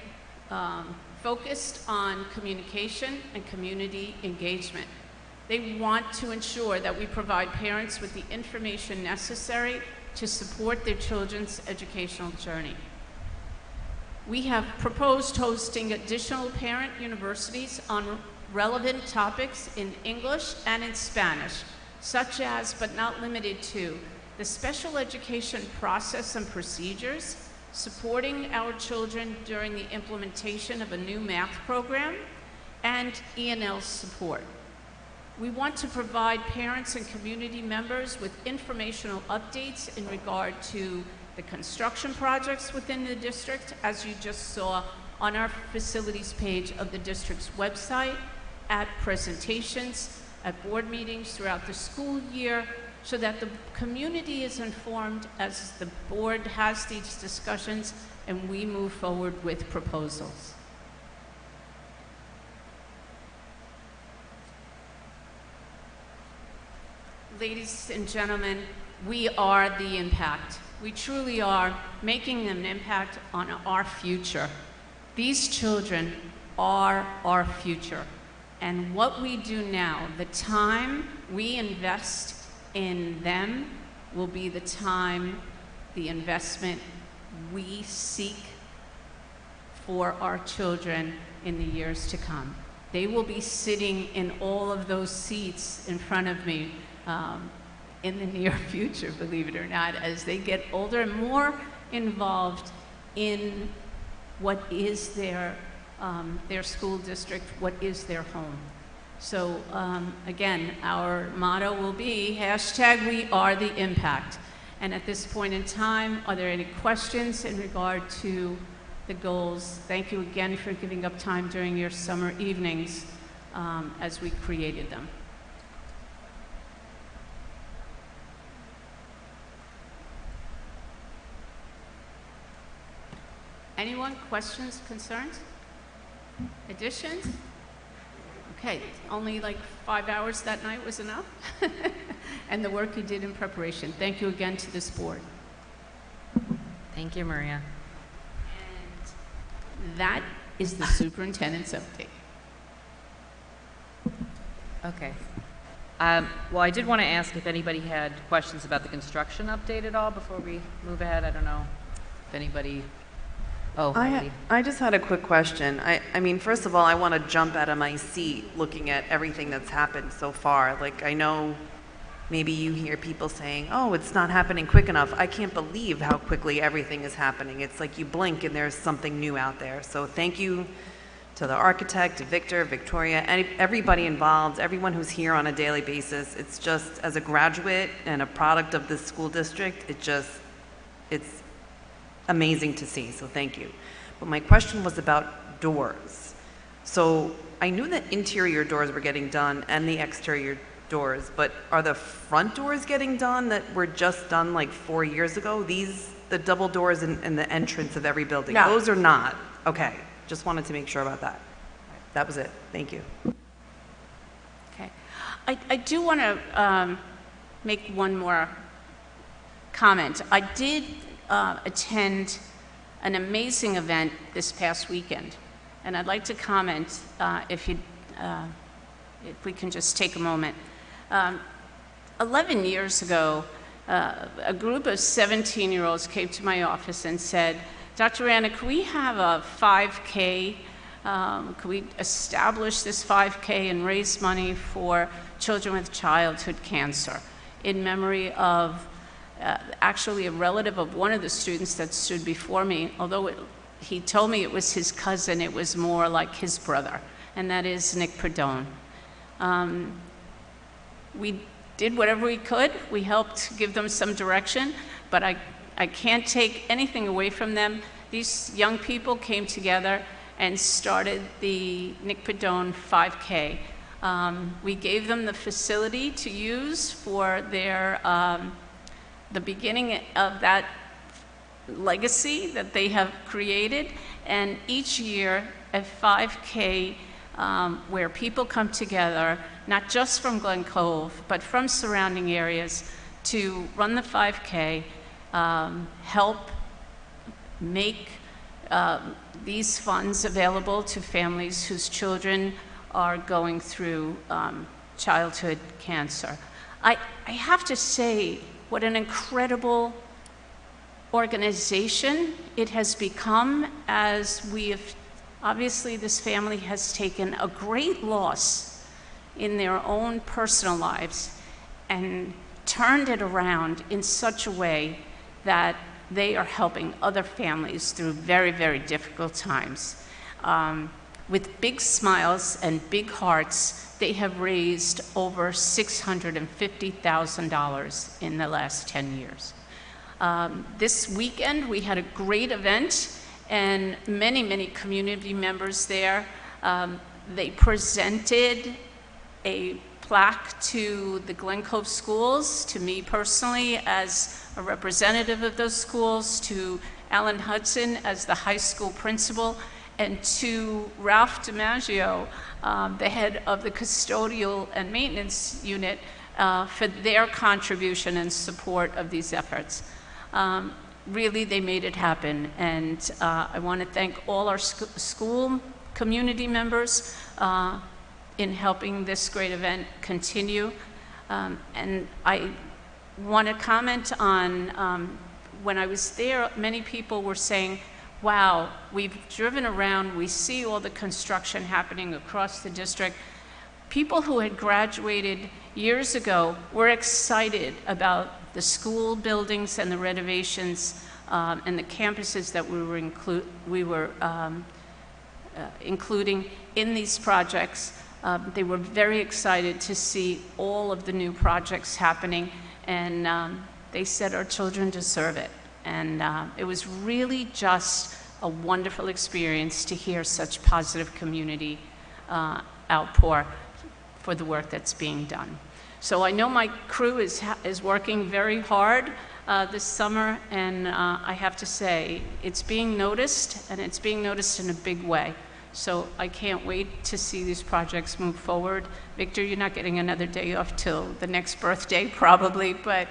focused on communication and community engagement. They want to ensure that we provide parents with the information necessary to support their children's educational journey. We have proposed hosting additional parent universities on relevant topics in English and in Spanish, such as, but not limited to, the special education process and procedures, supporting our children during the implementation of a new math program, and E&L support. We want to provide parents and community members with informational updates in regard to the construction projects within the district, as you just saw on our facilities page of the district's website, at presentations, at board meetings throughout the school year, so that the community is informed as the board has these discussions and we move forward with proposals. Ladies and gentlemen, we are the impact. We truly are making an impact on our future. These children are our future. And what we do now, the time we invest in them will be the time, the investment we seek for our children in the years to come. They will be sitting in all of those seats in front of me in the near future, believe it or not, as they get older and more involved in what is their school district, what is their home. So again, our motto will be #We are the impact. And at this point in time, are there any questions in regard to the goals? Thank you again for giving up time during your summer evenings as we created them. Anyone? Questions, concerns, additions? Okay, only like 5 hours that night was enough? And the work you did in preparation. Thank you again to this board.
Thank you, Maria.
And that is the superintendent's update.
Okay. Well, I did want to ask if anybody had questions about the construction update at all before we move ahead. I don't know if anybody... Oh, Heidi.
I just had a quick question. I mean, first of all, I want to jump out of my seat looking at everything that's happened so far. Like, I know maybe you hear people saying, oh, it's not happening quick enough. I can't believe how quickly everything is happening. It's like you blink and there's something new out there. So thank you to the architect, to Victor, Victoria, and everybody involved, everyone who's here on a daily basis. It's just, as a graduate and a product of this school district, it's amazing to see, so thank you. But my question was about doors. So I knew that interior doors were getting done and the exterior doors, but are the front doors getting done that were just done like 4 years ago? The double doors in the entrance of every building,
No.
Those are not? Okay, just wanted to make sure about that. That was it, thank you.
Okay. I do want to make one more comment. I did attend an amazing event this past weekend, and I'd like to comment if we can just take a moment. 11 years ago, a group of 17-year-olds came to my office and said, Dr. Anna, can we have a 5K? Can we establish this 5K and raise money for children with childhood cancer in memory of actually a relative of one of the students that stood before me, although he told me it was his cousin, it was more like his brother, and that is Nick Perdone. We did whatever we could. We helped give them some direction, but I can't take anything away from them. These young people came together and started the Nick Perdone 5K. We gave them the facility to use for their the beginning of that legacy that they have created, and each year a 5K where people come together, not just from Glen Cove, but from surrounding areas to run the 5K, help make these funds available to families whose children are going through childhood cancer. I have to say, what an incredible organization it has become, as we have, obviously this family has taken a great loss in their own personal lives and turned it around in such a way that they are helping other families through very, very difficult times. With big smiles and big hearts, they have raised over $650,000 in the last 10 years. This weekend, we had a great event, and many, many community members there. They presented a plaque to the Glen Cove schools, to me personally as a representative of those schools, to Alan Hudson as the high school principal, and to Ralph DiMaggio, the head of the custodial and maintenance unit, for their contribution and support of these efforts. Really, they made it happen, and I want to thank all our school community members in helping this great event continue. And I want to comment on, when I was there, many people were saying, wow, we've driven around, we see all the construction happening across the district. People who had graduated years ago were excited about the school buildings and the renovations and the campuses that we were including in these projects. They were very excited to see all of the new projects happening, and they said our children deserve it. And it was really just a wonderful experience to hear such positive community outpour for the work that's being done. So I know my crew is working very hard this summer, and I have to say, it's being noticed, and it's being noticed in a big way. So I can't wait to see these projects move forward. Victor, you're not getting another day off till the next birthday, probably, but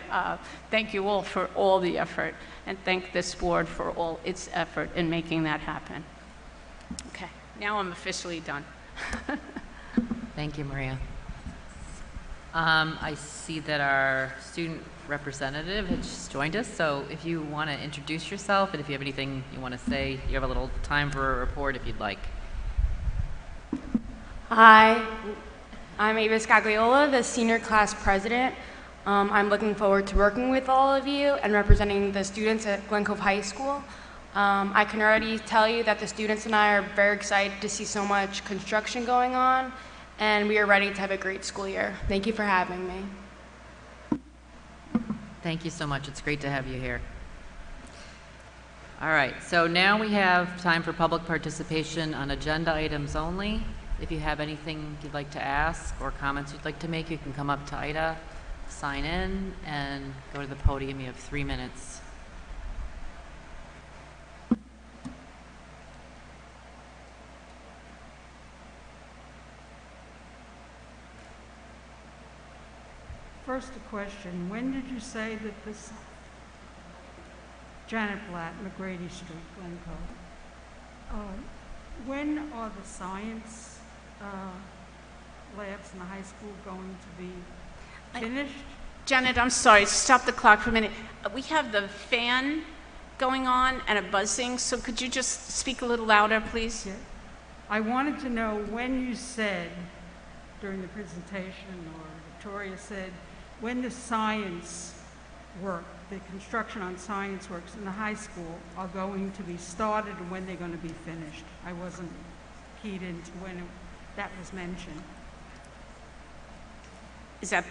thank you all for all the effort, and thank this board for all its effort in making that happen. Okay, now I'm officially done.
Thank you, Maria. I see that our student representative has just joined us, so if you want to introduce yourself, and if you have anything you want to say, you have a little time for a report if you'd like.
Hi, I'm Avis Gagliola, the senior class president. I'm looking forward to working with all of you and representing the students at Glen Cove High School. I can already tell you that the students and I are very excited to see so much construction going on, and we are ready to have a great school year. Thank you for having me.
Thank you so much. It's great to have you here. All right, so now we have time for public participation on agenda items only. If you have anything you'd like to ask or comments you'd like to make, you can come up to Ida, sign in, and go to the podium. You have 3 minutes.
First, a question. When did you say that this, Janet Blatt, McGrady Street, Glen Cove. When are the science labs in the high school going to be finished?
Janet, I'm sorry, stop the clock for a minute. We have the fan going on and a buzzing, so could you just speak a little louder, please?
Yeah. I wanted to know when you said during the presentation, or Victoria said, when the science work, the construction on science works in the high school are going to be started and when they're going to be finished. I wasn't keyed into when that was mentioned.
Is that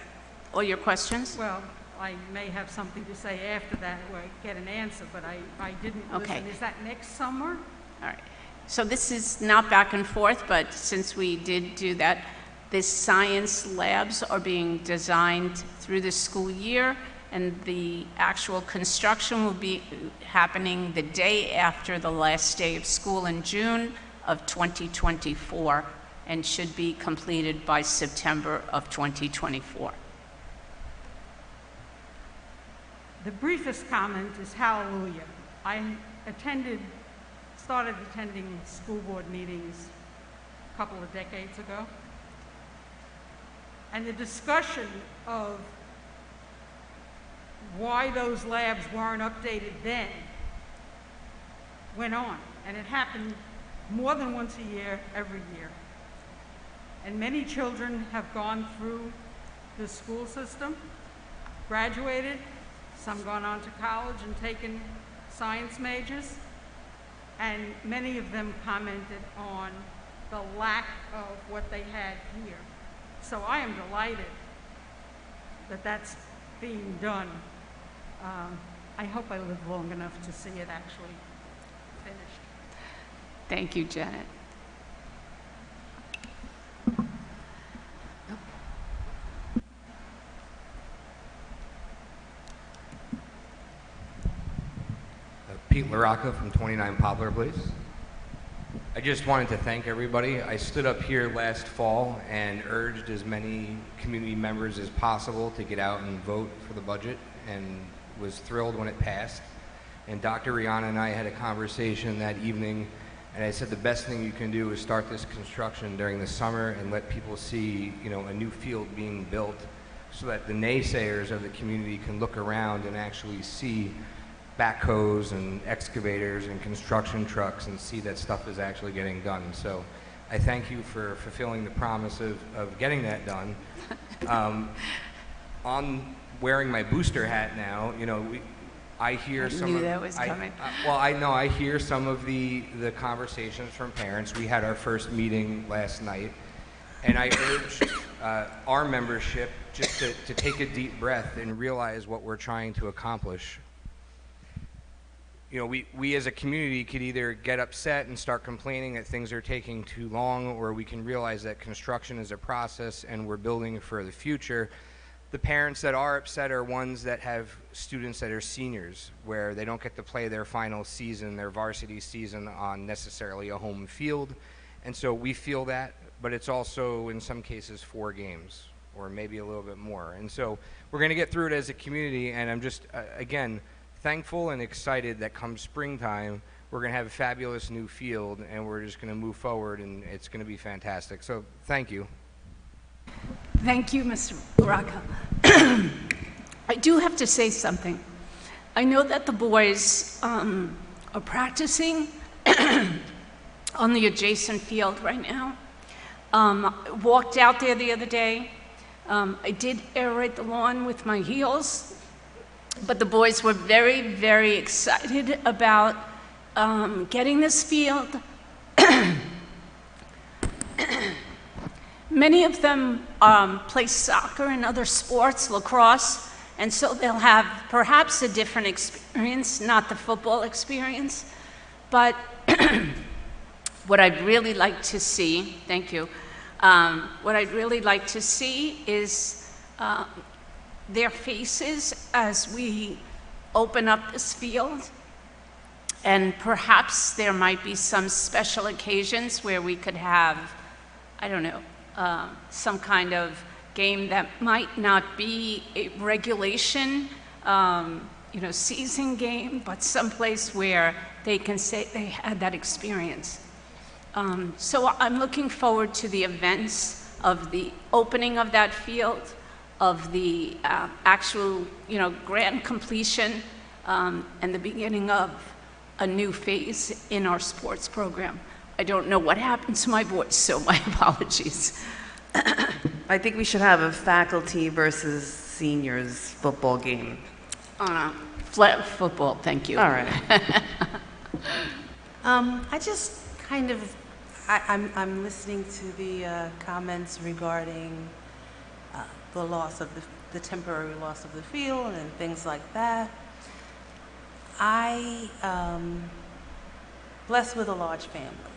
all your questions?
Well, I may have something to say after that where I get an answer, but I didn't
Okay.
listen. Is that next summer?
All right. So this is not back and forth, but since we did do that, the science labs are being designed through the school year, and the actual construction will be happening the day after the last day of school in June of 2024, and should be completed by September of 2024.
The briefest comment is hallelujah. I started attending school board meetings a couple of decades ago. And the discussion of why those labs weren't updated then went on. And it happened more than once a year, every year. And many children have gone through the school system, graduated, some gone on to college and taken science majors, and many of them commented on the lack of what they had here. So I am delighted that that's being done. I hope I live long enough to see it actually finished.
Thank you, Janet.
Pete LaRocca from 29 Poplar Place. I just wanted to thank everybody. I stood up here last fall and urged as many community members as possible to get out and vote for the budget, and was thrilled when it passed. And Dr. Rihanna and I had a conversation that evening, and I said the best thing you can do is start this construction during the summer and let people see, you know, a new field being built, so that the naysayers of the community can look around and actually see backhoes and excavators and construction trucks and see that stuff is actually getting done. So I thank you for fulfilling the promise of getting that done. On wearing my booster hat now, you know, I hear some
knew
of,
that was coming.
well, I know I hear some of the conversations from parents. We had our first meeting last night, and I urged our membership just to take a deep breath and realize what we're trying to accomplish. You know, we as a community could either get upset and start complaining that things are taking too long, or we can realize that construction is a process and we're building for the future. The parents that are upset are ones that have students that are seniors, where they don't get to play their final season, their varsity season, on necessarily a home field. And so we feel that, but it's also in some cases 4 games, or maybe a little bit more. And so we're going to get through it as a community, and I'm just, again, thankful and excited that come springtime, we're going to have a fabulous new field, and we're just going to move forward, and it's going to be fantastic. So thank you.
Thank you, Mr. LaRocca. I do have to say something. I know that the boys are practicing on the adjacent field right now. Walked out there the other day. I did aerate the lawn with my heels, but the boys were very, very excited about getting this field. Many of them play soccer and other sports, lacrosse, and so they'll have perhaps a different experience, not the football experience. But what I'd really like to see, thank you, what I'd really like to see is their faces as we open up this field. And perhaps there might be some special occasions where we could have, I don't know, some kind of game that might not be a regulation, season game, but someplace where they can say they had that experience. So I'm looking forward to the events of the opening of that field, of the actual, grand completion, and the beginning of a new phase in our sports program. I don't know what happened to my voice, so my apologies.
I think we should have a faculty versus seniors football game.
Flag football, thank you.
All right.
I just kind of, I'm listening to the comments regarding the loss of the temporary loss of the field and things like that. I blessed with a large family,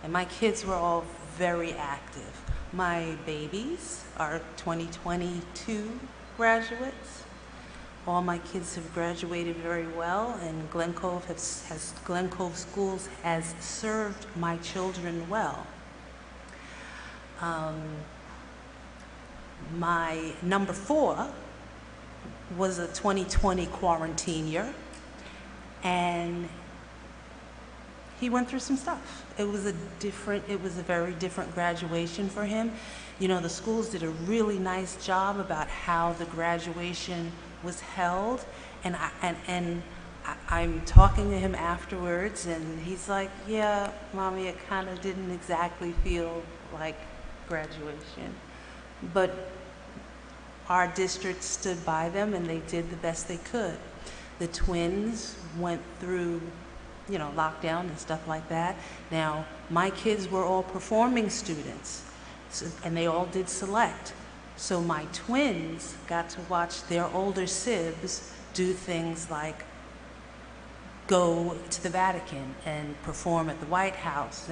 and my kids were all very active. My babies are 2022 graduates. All my kids have graduated very well, and Glen Cove Schools has served my children well. My number 4 was a 2020 quarantine year, and he went through some stuff. It was a very different graduation for him. You know, the schools did a really nice job about how the graduation was held, and I'm talking to him afterwards, and he's like, yeah, Mommy, it kind of didn't exactly feel like graduation. But our district stood by them, and they did the best they could. The twins went through, you know, lockdown and stuff like that. Now, my kids were all performing students, and they all did select. So my twins got to watch their older sibs do things like go to the Vatican and perform at the White House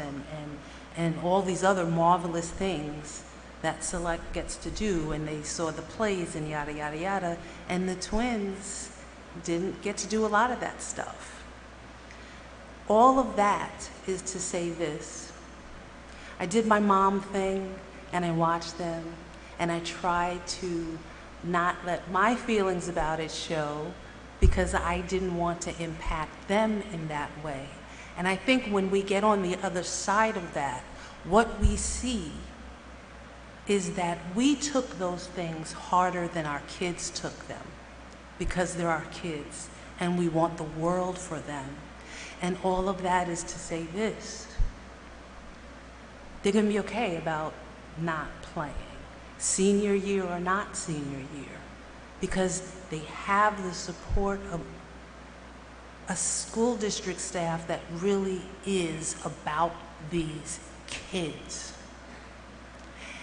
and all these other marvelous things that select gets to do, and they saw the plays and yada, yada, yada, and the twins didn't get to do a lot of that stuff. All of that is to say this. I did my mom thing, and I watched them, and I tried to not let my feelings about it show, because I didn't want to impact them in that way. And I think when we get on the other side of that, what we see is that we took those things harder than our kids took them, because they're our kids, and we want the world for them. And all of that is to say this: they're gonna be okay about not playing, senior year or not senior year, because they have the support of a school district staff that really is about these kids.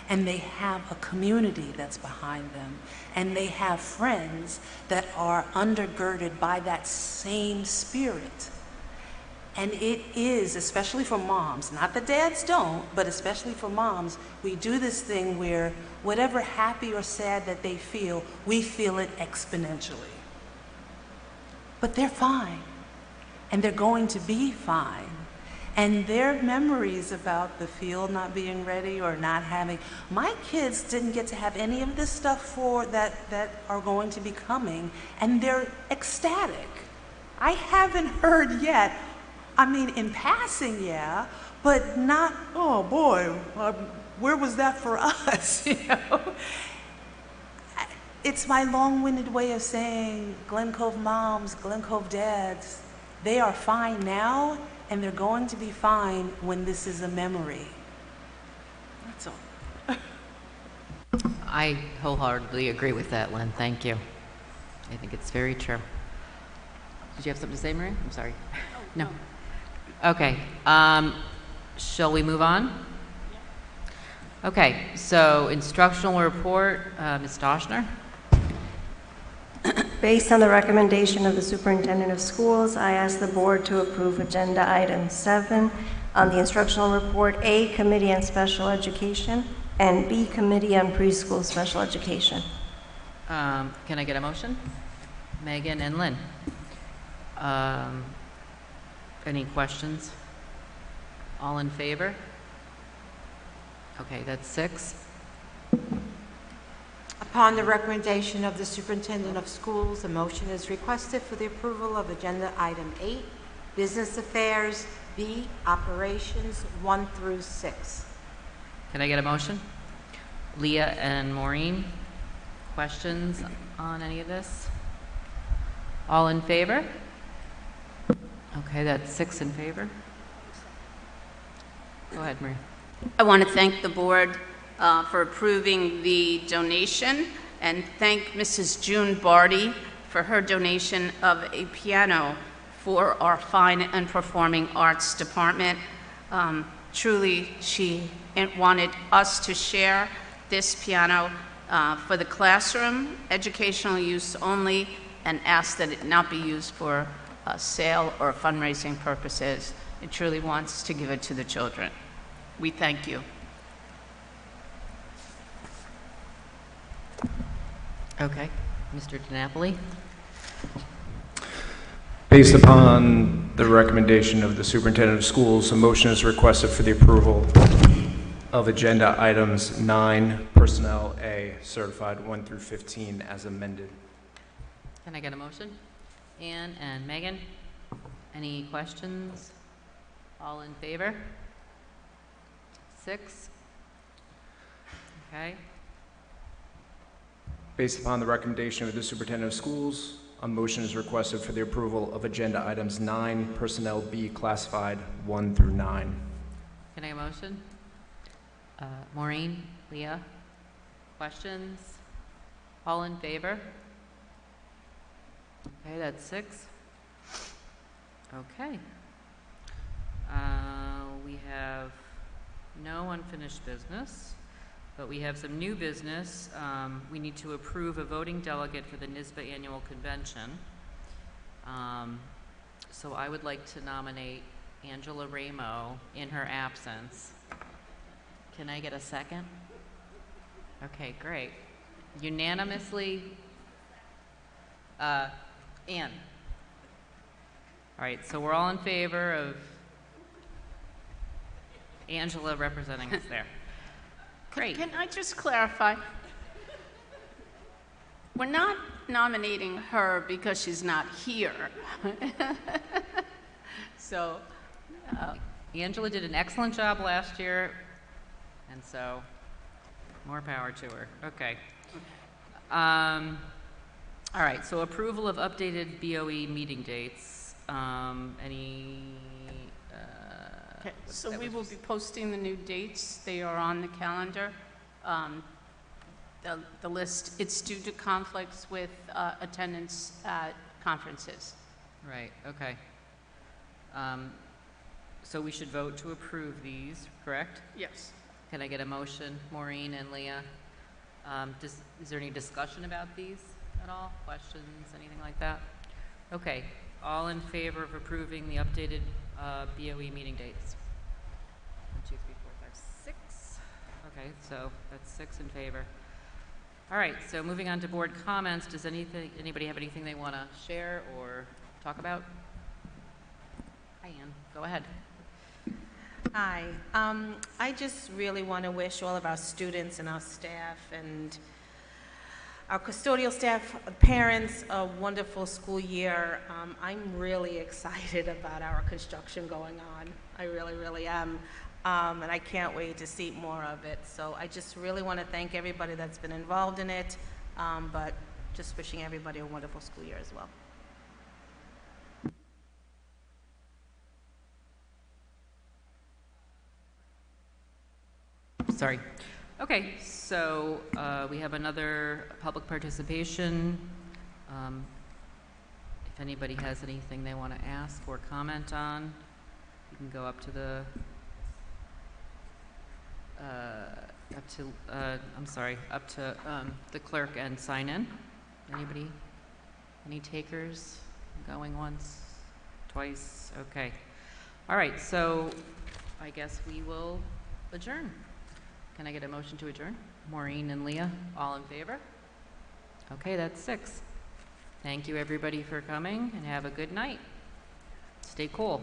And they have a community that's behind them, and they have friends that are undergirded by that same spirit. And it is, especially for moms, not that dads don't, but especially for moms, we do this thing where whatever happy or sad that they feel, we feel it exponentially. But they're fine, and they're going to be fine. And their memories about the field not being ready or not having, my kids didn't get to have any of this stuff that are going to be coming, and they're ecstatic. I haven't heard yet, I mean, in passing, yeah, but not, oh boy, where was that for us, you know? It's my long-winded way of saying Glen Cove moms, Glen Cove dads, they are fine now, and they're going to be fine when this is a memory. That's all.
I wholeheartedly agree with that, Lynn. Thank you. I think it's very true. Did you have something to say, Maria? I'm sorry. No. Okay. Shall we move on? Okay. So instructional report, Ms. Doshner.
Based on the recommendation of the Superintendent of Schools, I ask the Board to approve Agenda Item 7 on the instructional report, A, Committee on Special Education, and B, Committee on Preschool Special Education.
Can I get a motion? Megan and Lynn. Any questions? All in favor? Okay, that's 6.
Upon the recommendation of the Superintendent of Schools, a motion is requested for the approval of Agenda Item 8, Business Affairs, B, Operations 1 through 6.
Can I get a motion? Leah and Maureen, questions on any of this? All in favor? Okay, that's 6 in favor. Go ahead, Maria.
I want to thank the board for approving the donation, and thank Mrs. June Barty for her donation of a piano for our Fine and Performing Arts Department. Truly, she wanted us to share this piano for the classroom, educational use only, and asked that it not be used for sale or fundraising purposes. It truly wants to give it to the children. We thank you.
Okay, Mr. DiNapoli.
Based upon the recommendation of the Superintendent of Schools, a motion is requested for the approval of Agenda Items 9, Personnel A, Certified 1 through 15, as amended.
Can I get a motion? Ann and Megan. Any questions? All in favor? 6? Okay.
Based upon the recommendation of the superintendent of schools, a motion is requested for the approval of agenda items 9, personnel B, classified 1 through 9.
Can I have a motion? Maureen, Leah, questions? All in favor? Okay, that's 6. Okay. We have no unfinished business, but we have some new business. We need to approve a voting delegate for the NYSBA annual convention. So I would like to nominate Angela Ramo in her absence. Can I get a second? Okay, great. Unanimously, Ann. All right, so we're all in favor of Angela representing us there. Great.
Can I just clarify? We're not nominating her because she's not here. So,
Angela did an excellent job last year, and so more power to her. Okay. All right, so approval of updated BOE meeting dates.
okay, so we will be posting the new dates. They are on the calendar. The list, it's due to conflicts with attendance at conferences.
Right, okay. So we should vote to approve these, correct?
Yes.
Can I get a motion, Maureen and Leah? Is there any discussion about these at all? Questions, anything like that? Okay, all in favor of approving the updated BOE meeting dates? 1, 2, 3, 4, 5, 6. Okay, so that's 6 in favor. All right, so moving on to board comments. Does anybody have anything they want to share or talk about? Hi, Ann. Go ahead.
Hi. I just really want to wish all of our students and our staff and our custodial staff, parents, a wonderful school year. I'm really excited about our construction going on. I really, really am. And I can't wait to see more of it. So I just really want to thank everybody that's been involved in it, but just wishing everybody a wonderful school year as well.
Sorry. Okay, so we have another public participation. If anybody has anything they want to ask or comment on, you can go up to the the clerk and sign in. Anybody? Any takers? Going once, twice? Okay. All right, so I guess we will adjourn. Can I get a motion to adjourn? Maureen and Leah, all in favor? Okay, that's 6. Thank you, everybody, for coming, and have a good night. Stay cool.